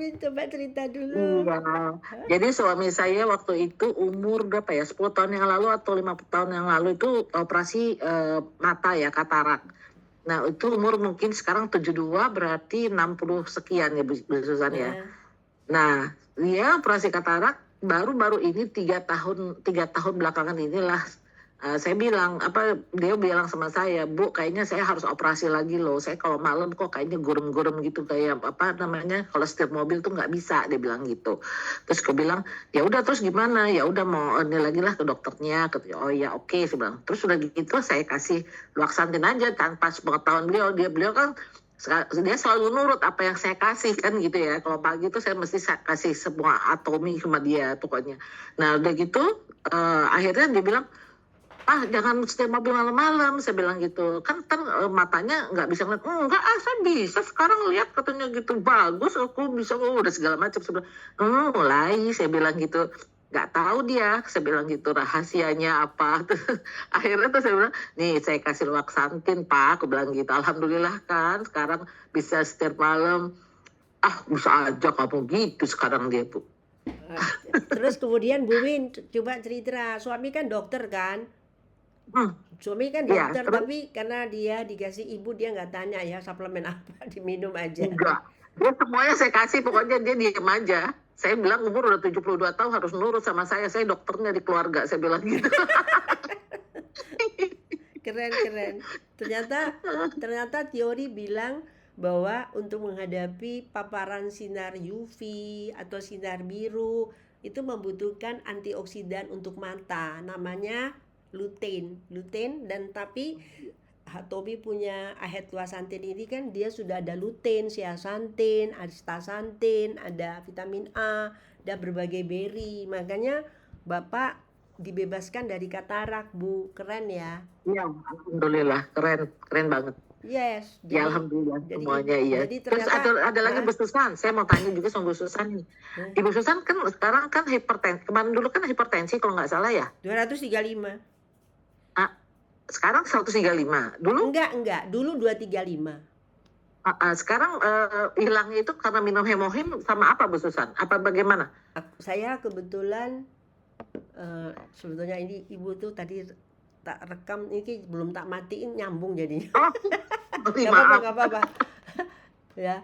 Wiwin coba cerita dulu. Iya. Jadi suami saya waktu itu umur berapa ya? 10 tahun yang lalu atau 50 tahun yang lalu itu operasi mata ya, katarak. Nah, itu umur mungkin sekarang 72 berarti 60 sekian ya Bu Susan ya. Heeh. Nah, dia operasi katarak baru-baru ini 3 tahun belakangan inilah saya bilang dia bilang sama saya, Bu, kayaknya saya harus operasi lagi loh. Saya kalau malam kok kayaknya gurem-gurem gitu kayak apa namanya kalau setir mobil tuh nggak bisa, dia bilang gitu. Terus aku bilang, ya udah terus gimana? Ya udah mau ini lagi lah ke dokternya. Oh ya oke, saya bilang. Terus udah gitu saya kasih Luxantin aja tanpa sepengetahuan beliau kan dia selalu nurut apa yang saya kasih kan gitu ya. Kalau pagi itu saya mesti kasih semua atomi sama dia pokoknya. Nah udah gitu akhirnya dia bilang, jangan setir mobil malam-malam, saya bilang gitu. Kan matanya nggak bisa ngeliat. Enggak, saya bisa sekarang lihat katanya gitu. Bagus, aku bisa, udah segala macam. Saya bilang, mulai, saya bilang gitu. Nggak tahu dia, saya bilang gitu, rahasianya apa. Akhirnya tuh saya bilang, nih saya kasih Luxantin, Pak, aku bilang gitu. Alhamdulillah kan, sekarang bisa setir malam. Bisa aja kamu gitu sekarang dia, Bu. Terus kemudian Bu Win coba cerita, suami kan dokter kan? Suami kan Ya, dokter, terus tapi karena dia dikasih ibu dia nggak tanya ya suplemen apa, diminum aja. enggak. Dia semuanya saya kasih, pokoknya dia diem aja. Saya bilang umur udah 72 tahun harus nurut sama saya dokternya di keluarga, saya bilang gitu. Keren. Ternyata teori bilang bahwa untuk menghadapi paparan sinar UV atau sinar biru itu membutuhkan antioksidan untuk mata, namanya lutein dan tapi Tommy punya ahead-luasantin ini kan dia sudah ada lutein, zeaxanthin, astaxanthin, ada vitamin A, ada berbagai berry. Makanya Bapak dibebaskan dari katarak, Bu. Keren ya. Iya, alhamdulillah, keren banget. Yes, Ya alhamdulillah semuanya iya. jadi Terus ternyata ada lagi Bu Susan, saya mau tanya juga sama Bu Susan nih. Ibu Susan kan sekarang kan hipertensi, kemarin dulu kan hipertensi kalau nggak salah ya. 235. Sekarang 135. Dulu? Enggak, dulu 235. Sekarang hilangnya itu karena minum hemohim sama apa Bu Susan? Apa bagaimana? Saya kebetulan sebetulnya ini ibu tuh tadi tak rekam, ini belum tak matiin nyambung jadinya. Maaf. Nggak apa-apa ya.